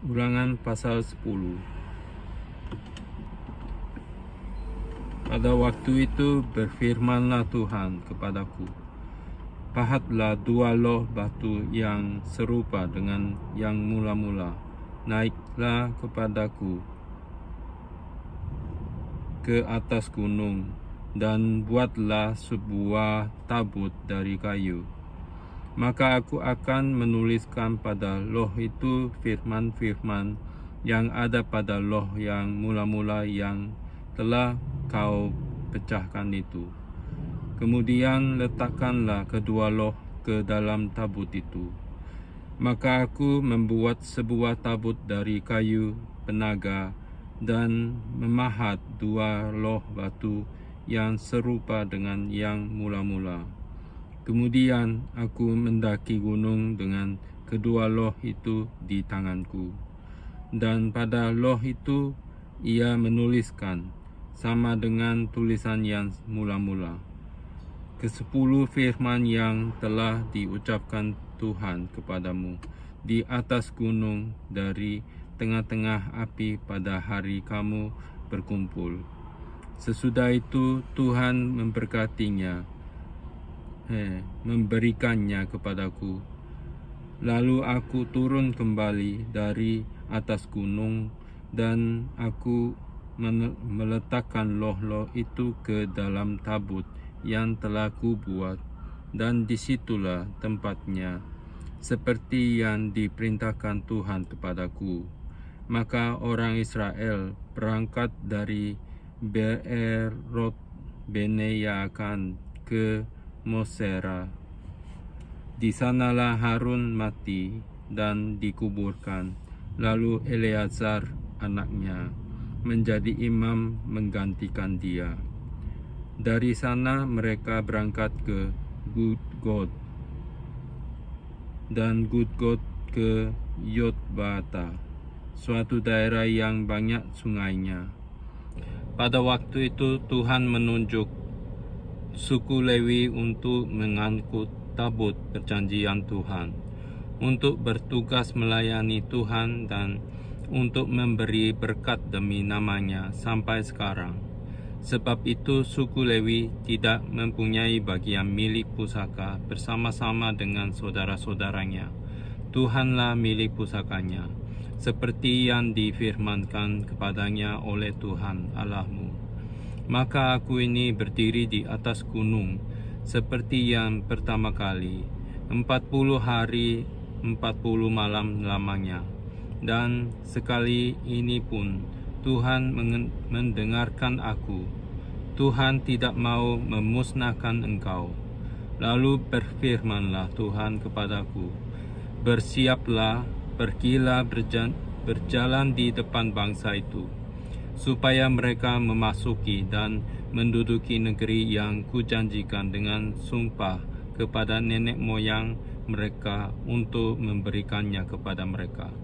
Ulangan pasal 10. Pada waktu itu berfirmanlah Tuhan kepadaku, pahatlah 2 loh batu yang serupa dengan yang mula-mula, naiklah kepadaku ke atas gunung, dan buatlah sebuah tabut dari kayu. Maka aku akan menuliskan pada loh itu firman-firman yang ada pada loh yang mula-mula yang telah kau pecahkan itu. Kemudian letakkanlah kedua loh ke dalam tabut itu. Maka aku membuat sebuah tabut dari kayu penaga dan memahat 2 loh batu yang serupa dengan yang mula-mula. Kemudian aku mendaki gunung dengan kedua loh itu di tanganku. Dan pada loh itu ia menuliskan, sama dengan tulisan yang mula-mula, ke-10 firman yang telah diucapkan Tuhan kepadamu di atas gunung dari tengah-tengah api pada hari kamu berkumpul. Sesudah itu Tuhan memberikannya kepadaku. Lalu aku turun kembali dari atas gunung, dan aku meletakkan loh-loh itu ke dalam tabut yang telah kubuat, dan disitulah tempatnya, seperti yang diperintahkan Tuhan kepadaku. Maka orang Israel berangkat dari Beerot Bene Yaakan ke Mosera. Di sanalah Harun mati dan dikuburkan. Lalu Eleazar anaknya menjadi imam menggantikan dia. Dari sana mereka berangkat ke Gudgod, dan Gudgod ke Yotbata, suatu daerah yang banyak sungainya. Pada waktu itu Tuhan menunjuk suku Lewi untuk mengangkut tabut perjanjian Tuhan, untuk bertugas melayani Tuhan dan untuk memberi berkat demi namanya sampai sekarang. Sebab itu suku Lewi tidak mempunyai bagian milik pusaka bersama-sama dengan saudara-saudaranya. Tuhanlah milik pusakanya, seperti yang difirmankan kepadanya oleh Tuhan Allahmu. Maka aku ini berdiri di atas gunung, seperti yang pertama kali, 40 hari 40 malam lamanya. Dan sekali ini pun Tuhan mendengarkan aku. Tuhan tidak mau memusnahkan engkau. Lalu berfirmanlah Tuhan kepadaku, bersiaplah, pergilah berjalan di depan bangsa itu, supaya mereka memasuki dan menduduki negeri yang kujanjikan dengan sumpah kepada nenek moyang mereka untuk memberikannya kepada mereka.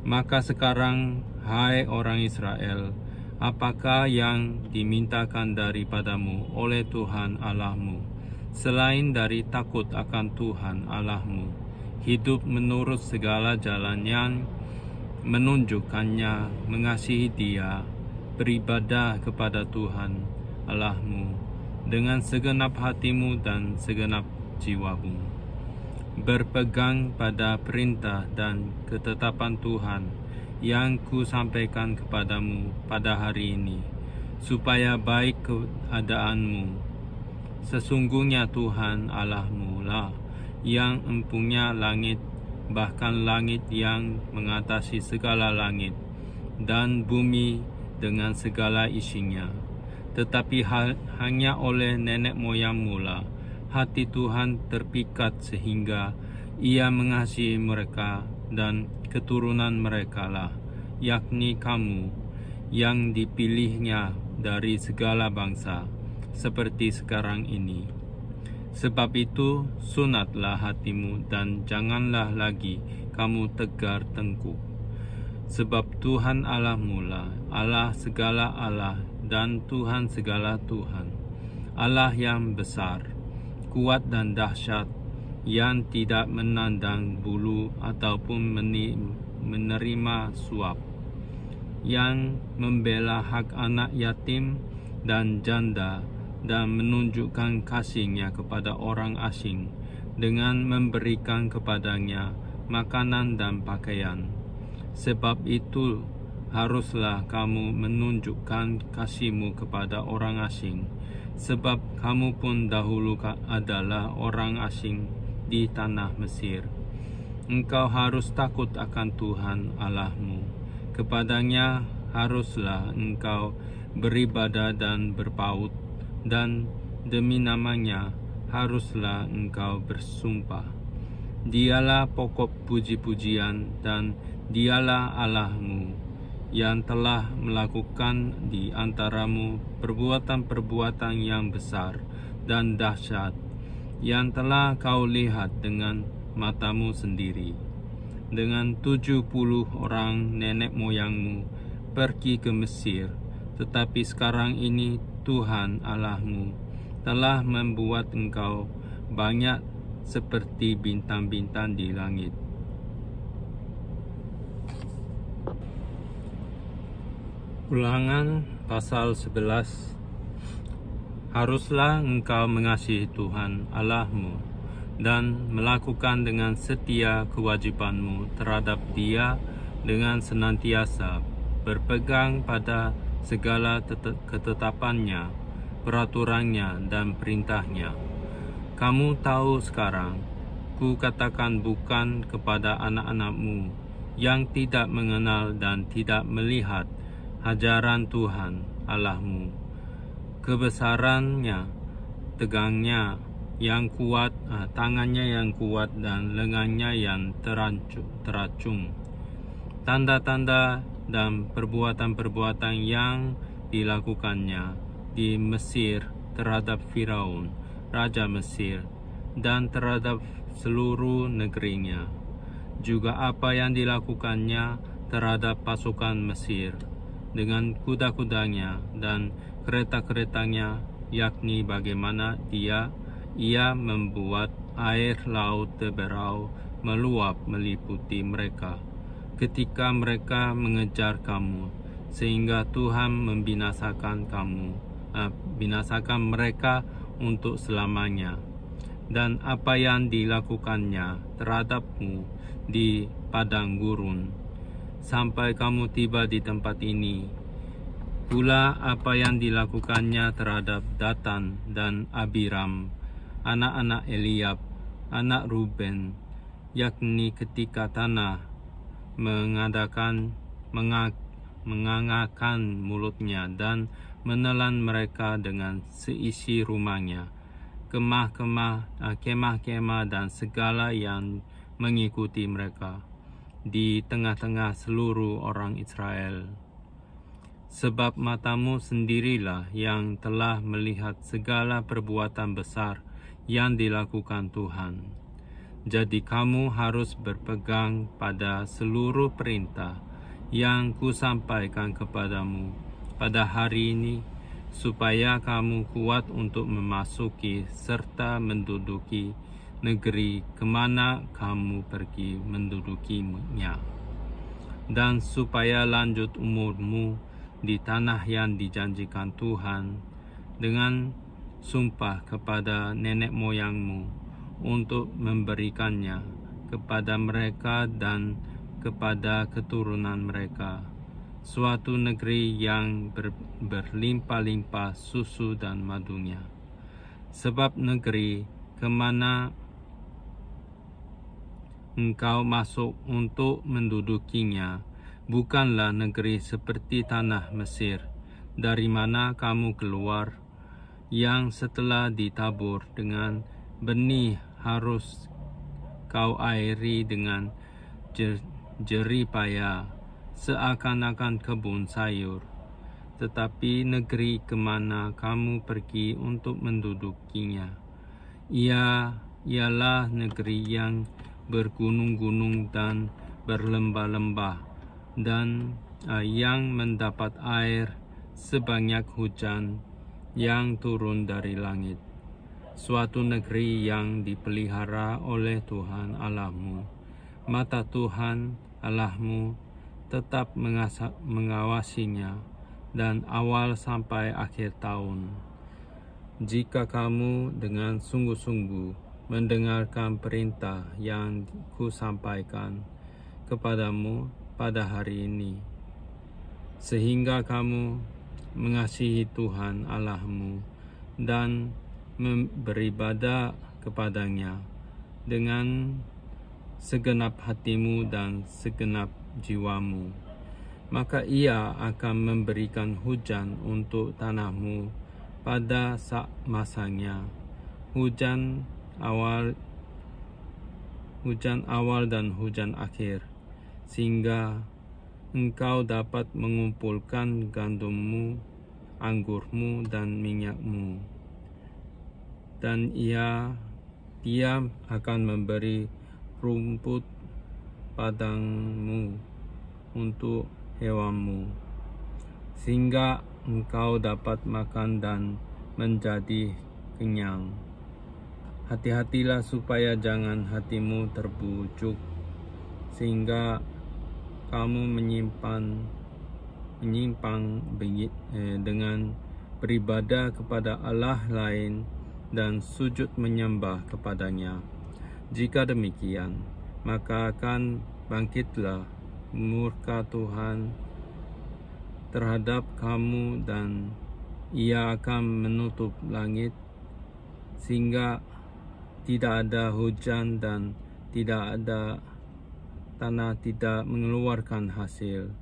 Maka sekarang, hai orang Israel, apakah yang dimintakan daripadamu oleh Tuhan Allahmu, selain dari takut akan Tuhan Allahmu, hidup menurut segala jalan yang menunjukkannya, mengasihi Dia, beribadah kepada Tuhan Allahmu dengan segenap hatimu dan segenap jiwamu, berpegang pada perintah dan ketetapan Tuhan yang kusampaikan kepadamu pada hari ini, supaya baik keadaanmu. Sesungguhnya Tuhan Allahmu lah yang empunya langit, bahkan langit yang mengatasi segala langit, dan bumi dengan segala isinya. Tetapi hanya oleh nenek moyangmu lah hati Tuhan terpikat, sehingga Ia mengasihi mereka dan keturunan mereka lah, yakni kamu yang dipilihnya dari segala bangsa, seperti sekarang ini. Sebab itu, sunatlah hatimu dan janganlah lagi kamu tegar tengkuk. Sebab Tuhan Allahmu lah Allah segala Allah dan Tuhan segala Tuhan, Allah yang besar, kuat dan dahsyat, yang tidak menandang bulu ataupun menerima suap, yang membela hak anak yatim dan janda, dan menunjukkan kasihnya kepada orang asing dengan memberikan kepadanya makanan dan pakaian. Sebab itu haruslah kamu menunjukkan kasihmu kepada orang asing, sebab kamu pun dahulu adalah orang asing di tanah Mesir. Engkau harus takut akan Tuhan Allahmu. Kepadanya haruslah engkau beribadah dan berpaut, dan demi namanya haruslah engkau bersumpah. Dialah pokok puji-pujian, dan dialah Allahmu yang telah melakukan di antaramu perbuatan-perbuatan yang besar dan dahsyat, yang telah kau lihat dengan matamu sendiri. Dengan 70 orang nenek moyangmu pergi ke Mesir, tetapi sekarang ini Tuhan Allahmu telah membuat engkau banyak seperti bintang-bintang di langit. Ulangan pasal 11. Haruslah engkau mengasihi Tuhan Allahmu dan melakukan dengan setia kewajibanmu terhadap Dia dengan senantiasa berpegang pada segala ketetapannya, peraturannya, dan perintahnya. Kamu tahu sekarang, ku katakan bukan kepada anak-anakmu yang tidak mengenal dan tidak melihat ajaran Tuhan Allahmu, kebesarannya, tegangnya yang kuat, tangannya yang kuat, dan lengannya yang teracung, tanda-tanda dan perbuatan-perbuatan yang dilakukannya di Mesir terhadap Firaun, Raja Mesir, dan terhadap seluruh negerinya. Juga apa yang dilakukannya terhadap pasukan Mesir dengan kuda-kudanya dan kereta-keretanya, yakni bagaimana ia membuat air laut Teberau meluap meliputi mereka ketika mereka mengejar kamu, sehingga Tuhan membinasakan mereka untuk selamanya. Dan apa yang dilakukannya terhadapmu di padang gurun sampai kamu tiba di tempat ini, pula apa yang dilakukannya terhadap Datan dan Abiram, anak-anak Eliab, anak Ruben, yakni ketika tanah mengangakkan mulutnya dan menelan mereka dengan seisi rumahnya, kemah-kemah dan segala yang mengikuti mereka di tengah-tengah seluruh orang Israel. Sebab matamu sendirilah yang telah melihat segala perbuatan besar yang dilakukan Tuhan. Jadi kamu harus berpegang pada seluruh perintah yang kusampaikan kepadamu pada hari ini, supaya kamu kuat untuk memasuki serta menduduki negeri kemana kamu pergi mendudukinya, dan supaya lanjut umurmu di tanah yang dijanjikan Tuhan dengan sumpah kepada nenek moyangmu untuk memberikannya kepada mereka dan kepada keturunan mereka, suatu negeri yang berlimpah-limpah susu dan madunya. Sebab negeri kemana engkau masuk untuk mendudukinya bukanlah negeri seperti tanah Mesir, dari mana kamu keluar, yang setelah ditabur dengan benih harus kau airi dengan jerih payah, seakan-akan kebun sayur. Tetapi negeri kemana kamu pergi untuk mendudukinya, ialah negeri yang bergunung-gunung dan berlembah-lembah, dan yang mendapat air sebanyak hujan yang turun dari langit. Suatu negeri yang dipelihara oleh Tuhan Allahmu. Mata Tuhan Allahmu tetap mengawasinya dan awal sampai akhir tahun. Jika kamu dengan sungguh-sungguh mendengarkan perintah yang kusampaikan kepadamu pada hari ini, sehingga kamu mengasihi Tuhan Allahmu dan beribadah kepadanya dengan segenap hatimu dan segenap jiwamu, maka Ia akan memberikan hujan untuk tanahmu pada masanya, hujan awal dan hujan akhir, sehingga engkau dapat mengumpulkan gandummu, anggurmu, dan minyakmu. Dan Dia akan memberi rumput padangmu untuk hewanmu, sehingga engkau dapat makan dan menjadi kenyang. Hati-hatilah supaya jangan hatimu terbujuk, sehingga kamu menyimpang dengan beribadah kepada Allah lain dan sujud menyembah kepadanya. Jika demikian, maka akan bangkitlah murka Tuhan terhadap kamu, dan Ia akan menutup langit sehingga tidak ada hujan dan tanah tidak mengeluarkan hasil.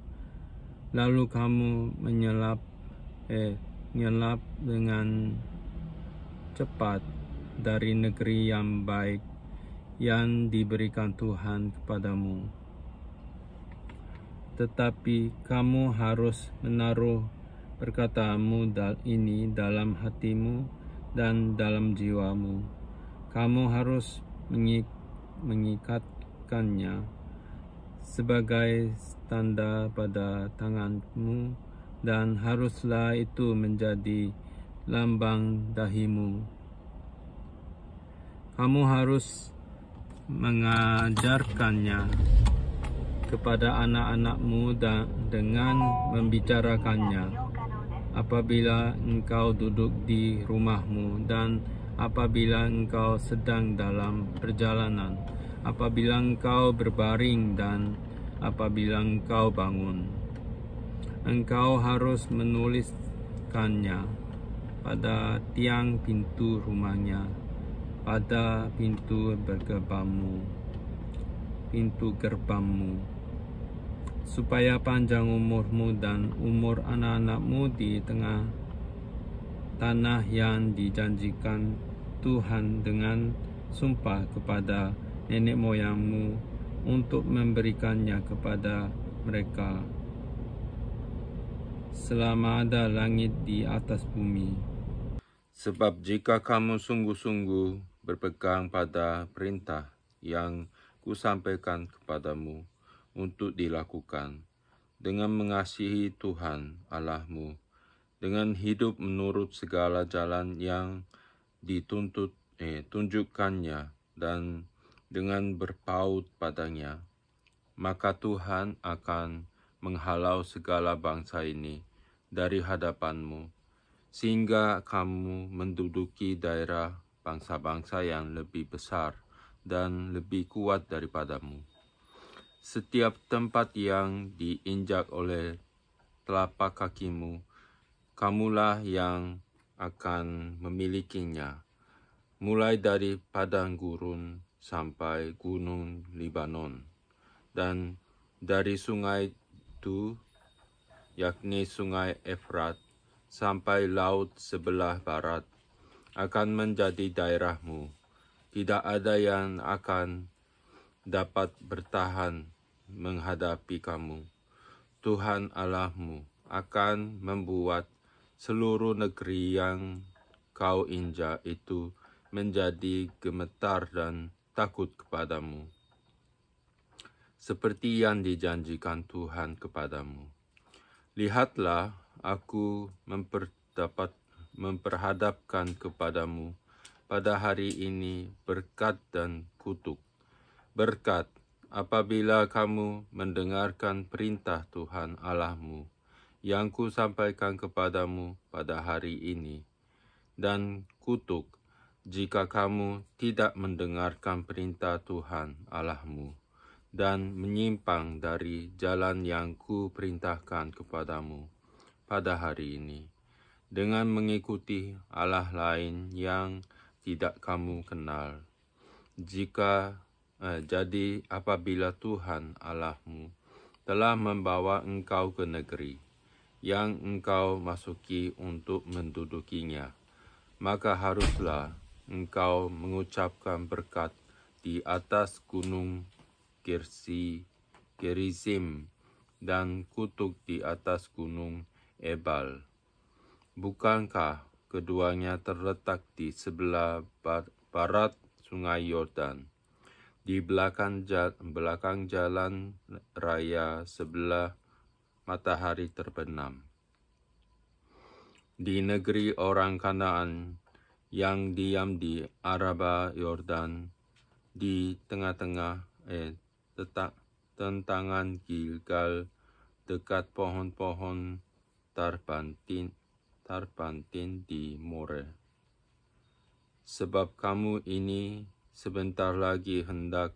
Lalu kamu menyelap dengan cepat dari negeri yang baik yang diberikan Tuhan kepadamu. Tetapi kamu harus menaruh perkataanmu ini dalam hatimu dan dalam jiwamu. Kamu harus mengikatkannya sebagai tanda pada tanganmu, dan haruslah itu menjadi lambang dahimu. Kamu harus mengajarkannya kepada anak-anakmu dengan membicarakannya apabila engkau duduk di rumahmu, dan apabila engkau sedang dalam perjalanan, apabila engkau berbaring, dan apabila engkau bangun. Engkau harus menuliskannya pada tiang pintu rumahnya, pada pintu gerbangmu, supaya panjang umurmu dan umur anak-anakmu di tengah tanah yang dijanjikan Tuhan dengan sumpah kepada nenek moyangmu untuk memberikannya kepada mereka selama ada langit di atas bumi. Sebab jika kamu sungguh-sungguh berpegang pada perintah yang kusampaikan kepadamu untuk dilakukan, dengan mengasihi Tuhan Allahmu, dengan hidup menurut segala jalan yang tunjukkannya, dan dengan berpaut padanya, maka Tuhan akan menghalau segala bangsa ini dari hadapanmu, sehingga kamu menduduki daerah bangsa-bangsa yang lebih besar dan lebih kuat daripadamu. Setiap tempat yang diinjak oleh telapak kakimu, kamulah yang akan memilikinya, mulai dari padang gurun sampai gunung Libanon, dan dari sungai itu, yakni sungai Efrat, sampai laut sebelah barat, akan menjadi daerahmu. Tidak ada yang akan dapat bertahan menghadapi kamu. Tuhan Allahmu akan membuat seluruh negeri yang kau injak itu menjadi gemetar dan takut kepadamu, seperti yang dijanjikan Tuhan kepadamu. Lihatlah, aku memperhadapkan kepadamu pada hari ini berkat dan kutuk. Berkat apabila kamu mendengarkan perintah Tuhan Allahmu yang kusampaikan kepadamu pada hari ini, dan kutuk jika kamu tidak mendengarkan perintah Tuhan Allahmu dan menyimpang dari jalan yang kuperintahkan kepadamu pada hari ini, dengan mengikuti Allah lain yang tidak kamu kenal. Jadi apabila Tuhan Allahmu telah membawa engkau ke negeri yang engkau masuki untuk mendudukinya, maka haruslah engkau mengucapkan berkat di atas gunung Gerizim dan kutuk di atas gunung Ebal. Bukankah keduanya terletak di sebelah barat sungai Yordan, di belakang jalan raya sebelah matahari terbenam, di negeri orang Kanaan yang diam di Araba Yordan, di tentangan Gilgal, dekat pohon-pohon tarbantin di More. Sebab kamu ini sebentar lagi hendak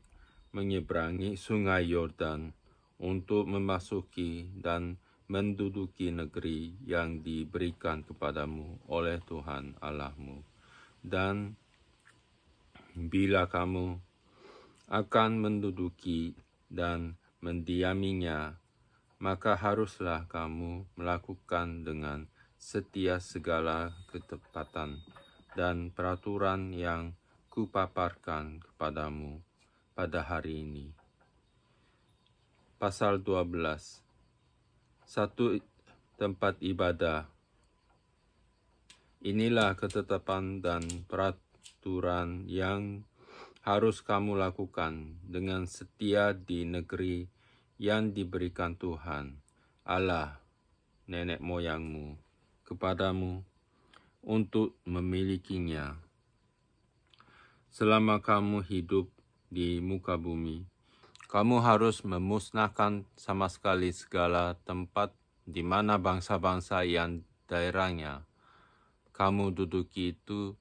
menyeberangi sungai Yordan untuk memasuki dan menduduki negeri yang diberikan kepadamu oleh Tuhan Allahmu. Dan bila kamu akan menduduki dan mendiaminya, maka haruslah kamu melakukan dengan setia segala ketepatan dan peraturan yang kupaparkan kepadamu pada hari ini. Pasal 12. Satu tempat ibadah. Inilah ketetapan dan peraturan yang harus kamu lakukan dengan setia di negeri yang diberikan Tuhan, Allah nenek moyangmu, kepadamu untuk memilikinya. Selama kamu hidup di muka bumi, kamu harus memusnahkan sama sekali segala tempat di mana bangsa-bangsa yang daerahnya kamu duduki itu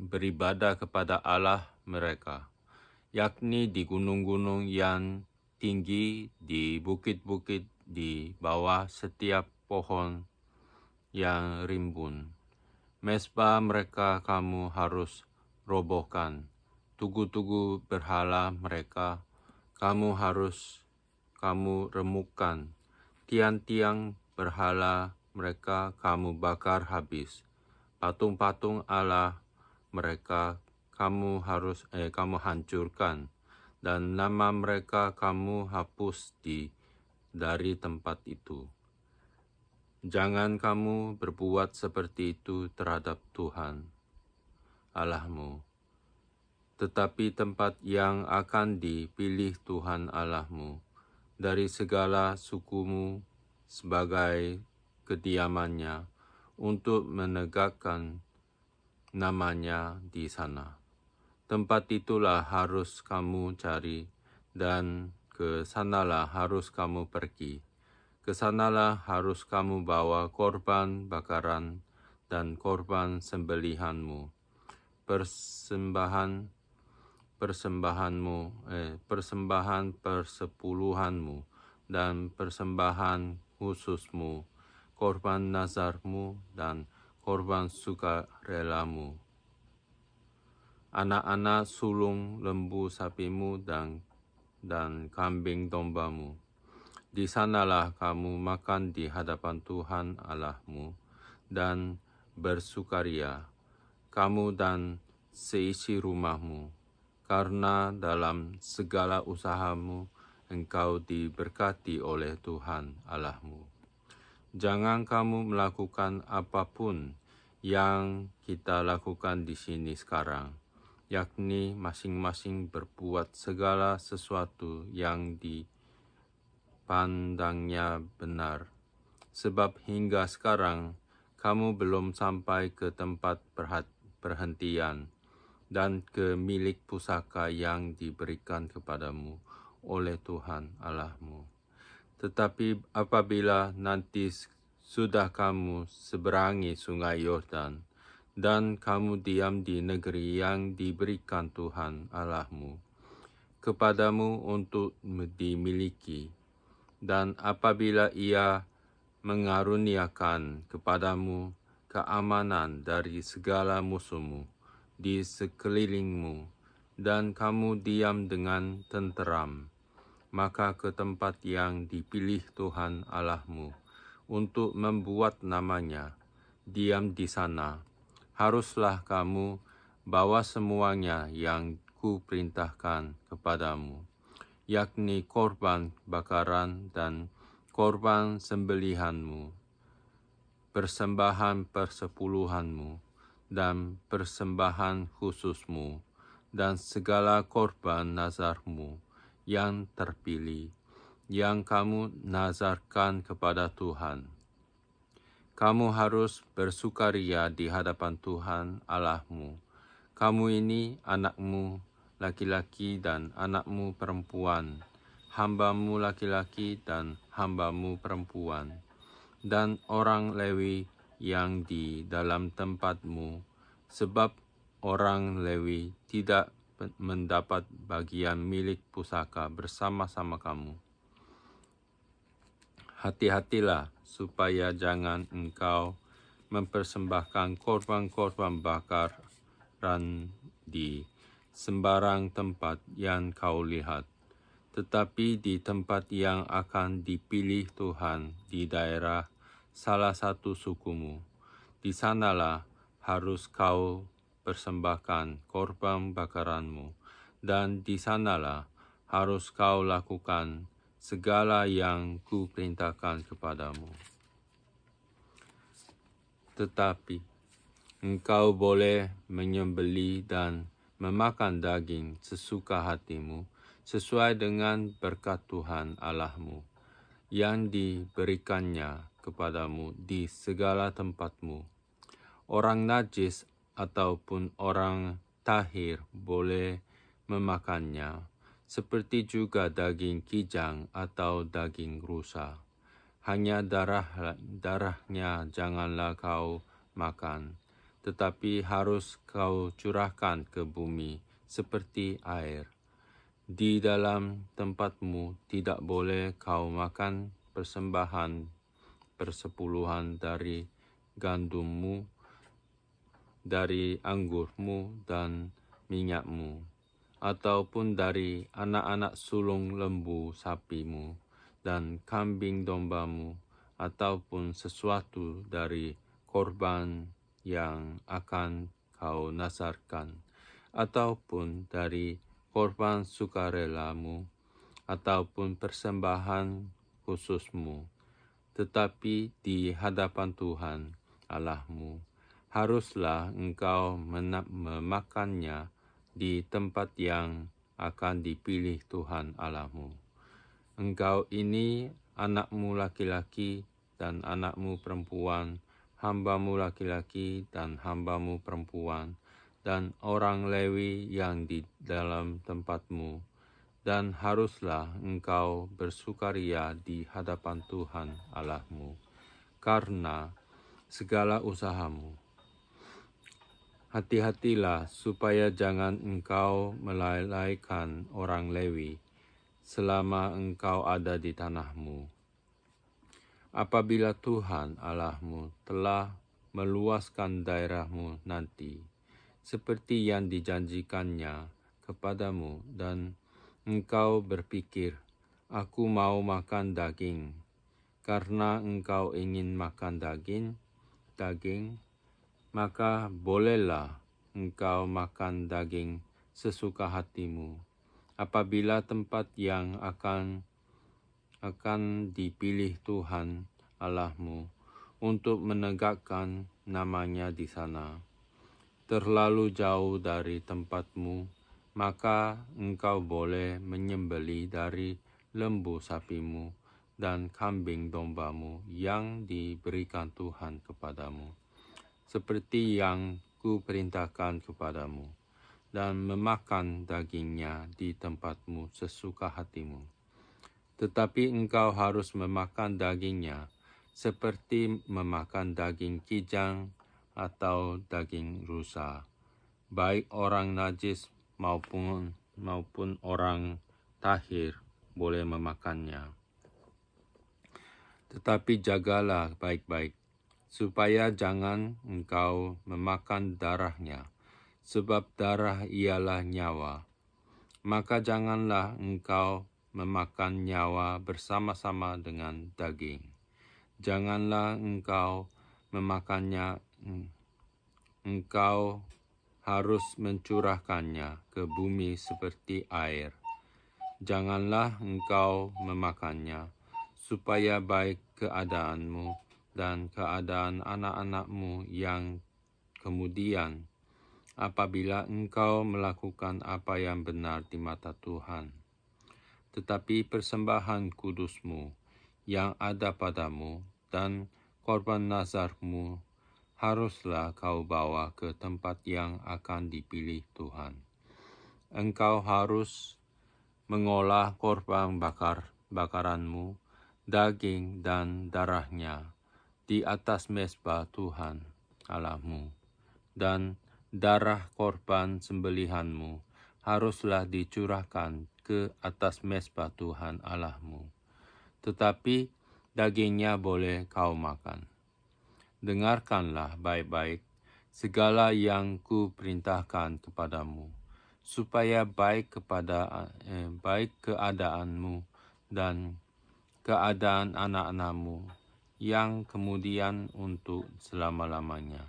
beribadah kepada Allah mereka, yakni di gunung-gunung yang tinggi, di bukit-bukit, di bawah setiap pohon yang rimbun. Mezbah mereka kamu harus robohkan, tugu-tugu berhala mereka kamu remukkan, tiang-tiang berhala mereka kamu bakar habis, patung-patung Allah mereka kamu hancurkan, dan nama mereka kamu hapus dari tempat itu. Jangan kamu berbuat seperti itu terhadap Tuhan Allahmu. Tetapi tempat yang akan dipilih Tuhan Allahmu dari segala sukumu sebagai kediamannya untuk menegakkan namanya di sana. Tempat itulah harus kamu cari, dan ke sanalah harus kamu pergi. Ke sanalah harus kamu bawa korban bakaran dan korban sembelihanmu, persembahan persepuluhanmu dan persembahan khususmu, korban nazarmu dan korban sukarelamu, anak-anak sulung lembu sapimu dan kambing dombamu. Di sanalah kamu makan di hadapan Tuhan Allahmu dan bersukaria, kamu dan seisi rumahmu, karena dalam segala usahamu engkau diberkati oleh Tuhan Allahmu. Jangan kamu melakukan apapun yang kita lakukan di sini sekarang, yakni masing-masing berbuat segala sesuatu yang dipandangnya benar. Sebab hingga sekarang kamu belum sampai ke tempat perhentian, dan ke milik pusaka yang diberikan kepadamu oleh Tuhan Allahmu. Tetapi apabila nanti sudah kamu seberangi sungai Yordan, dan kamu diam di negeri yang diberikan Tuhan Allahmu kepadamu untuk dimiliki, dan apabila Ia mengaruniakan kepadamu keamanan dari segala musuhmu di sekelilingmu, dan kamu diam dengan tenteram, maka ke tempat yang dipilih Tuhan Allahmu untuk membuat namanya diam di sana, haruslah kamu bawa semuanya yang kuperintahkan kepadamu, yakni korban bakaran dan korban sembelihanmu, persembahan persepuluhanmu, dan persembahan khususmu, dan segala korban nazarmu yang terpilih, yang kamu nazarkan kepada Tuhan. Kamu harus bersukaria di hadapan Tuhan Allahmu. Kamu ini anakmu laki-laki dan anakmu perempuan, hambamu laki-laki dan hambamu perempuan, dan orang Lewi yang di dalam tempatmu, sebab orang Lewi tidak mendapat bagian milik pusaka bersama-sama kamu. Hati-hatilah supaya jangan engkau mempersembahkan korban-korban bakaran di sembarang tempat yang kau lihat, tetapi di tempat yang akan dipilih Tuhan di daerah salah satu sukumu. Di sanalah harus kau persembahkan korban bakaranmu, dan di sanalah harus kau lakukan segala yang kuperintahkan kepadamu. Tetapi engkau boleh menyembelih dan memakan daging sesuka hatimu, sesuai dengan berkat Tuhan Allahmu, yang diberikannya kepadamu di segala tempatmu. Orang najis ataupun orang tahir boleh memakannya, seperti juga daging kijang atau daging rusa. Hanya darahnya janganlah kau makan, tetapi harus kau curahkan ke bumi seperti air. Di dalam tempatmu tidak boleh kau makan persembahan persepuluhan dari gandummu, dari anggurmu dan minyakmu, ataupun dari anak-anak sulung lembu sapimu dan kambing dombamu, ataupun sesuatu dari korban yang akan kau nazarkan, ataupun dari korban sukarelamu, ataupun persembahan khususmu. Tetapi di hadapan Tuhan Allahmu, haruslah engkau memakannya di tempat yang akan dipilih Tuhan Allahmu. Engkau ini anakmu laki-laki dan anakmu perempuan, hambamu laki-laki dan hambamu perempuan, dan orang Lewi yang di dalam tempatmu, dan haruslah engkau bersukaria di hadapan Tuhan Allahmu, karena segala usahamu. Hati-hatilah supaya jangan engkau melalaikan orang Lewi selama engkau ada di tanahmu. Apabila Tuhan Allahmu telah meluaskan daerahmu nanti, seperti yang dijanjikannya kepadamu, dan engkau berpikir, aku mau makan daging, karena engkau ingin makan daging, maka bolehlah engkau makan daging sesuka hatimu, apabila tempat yang akan dipilih Tuhan Allahmu untuk menegakkan namanya di sana terlalu jauh dari tempatmu, maka engkau boleh menyembelih dari lembu sapimu dan kambing dombamu yang diberikan Tuhan kepadamu, seperti yang kuperintahkan kepadamu. dan memakan dagingnya di tempatmu sesuka hatimu. Tetapi engkau harus memakan dagingnya seperti memakan daging kijang atau daging rusa, baik orang najis maupun orang tahir boleh memakannya. Tetapi jagalah baik-baik, supaya jangan engkau memakan darahnya, sebab darah ialah nyawa. Maka janganlah engkau memakan nyawa bersama-sama dengan daging. Janganlah engkau memakannya, engkau harus mencurahkannya ke bumi seperti air. Janganlah engkau memakannya, supaya baik keadaanmu dan keadaan anak-anakmu yang kemudian, apabila engkau melakukan apa yang benar di mata Tuhan. Tetapi persembahan kudusmu yang ada padamu dan korban nazarmu haruslah kau bawa ke tempat yang akan dipilih Tuhan. Engkau harus mengolah korban bakaranmu, daging dan darahnya di atas mezbah Tuhan Allahmu, dan darah korban sembelihanmu haruslah dicurahkan ke atas mezbah Tuhan Allahmu. Tetapi dagingnya boleh kau makan. Dengarkanlah baik-baik segala yang kuperintahkan kepadamu, supaya baik keadaanmu dan keadaan anak-anakmu yang kemudian untuk selama-lamanya.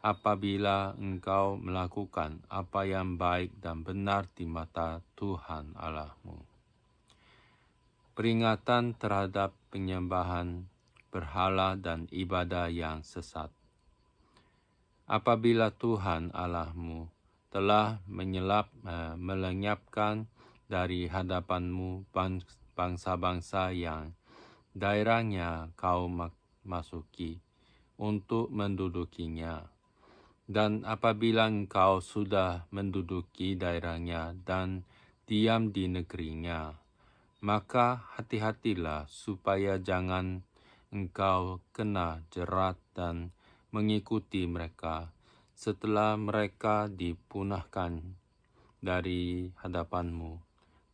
Apabila engkau melakukan apa yang baik dan benar di mata Tuhan Allahmu. Peringatan terhadap penyembahan berhala dan ibadah yang sesat. Apabila Tuhan Allahmu telah melenyapkan dari hadapanmu bangsa-bangsa yang daerahnya kau masuki untuk mendudukinya. Dan apabila engkau sudah menduduki daerahnya dan diam di negerinya, maka hati-hatilah supaya jangan engkau kena jerat dan mengikuti mereka setelah mereka dipunahkan dari hadapanmu,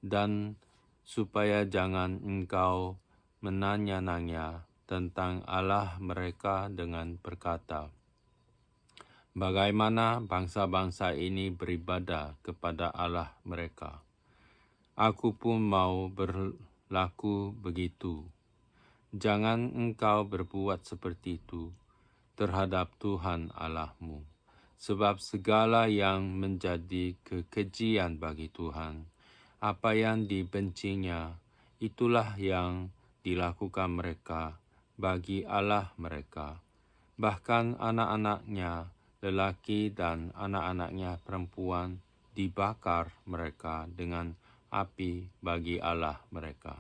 dan supaya jangan engkau menanya-nanya tentang Allah mereka dengan berkata, bagaimana bangsa-bangsa ini beribadah kepada Allah mereka. Aku pun mau berlaku begitu. Jangan engkau berbuat seperti itu terhadap Tuhan Allahmu, sebab segala yang menjadi kekejian bagi Tuhan, apa yang dibencinya, itulah yang dilakukan mereka bagi Allah mereka. Bahkan anak-anaknya lelaki dan anak-anaknya perempuan dibakar mereka dengan api bagi Allah mereka.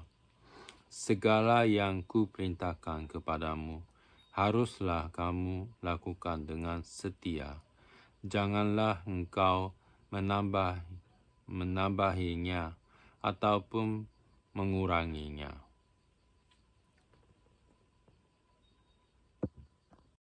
Segala yang kuperintahkan kepadamu haruslah kamu lakukan dengan setia. Janganlah engkau menambahinya ataupun menguranginya.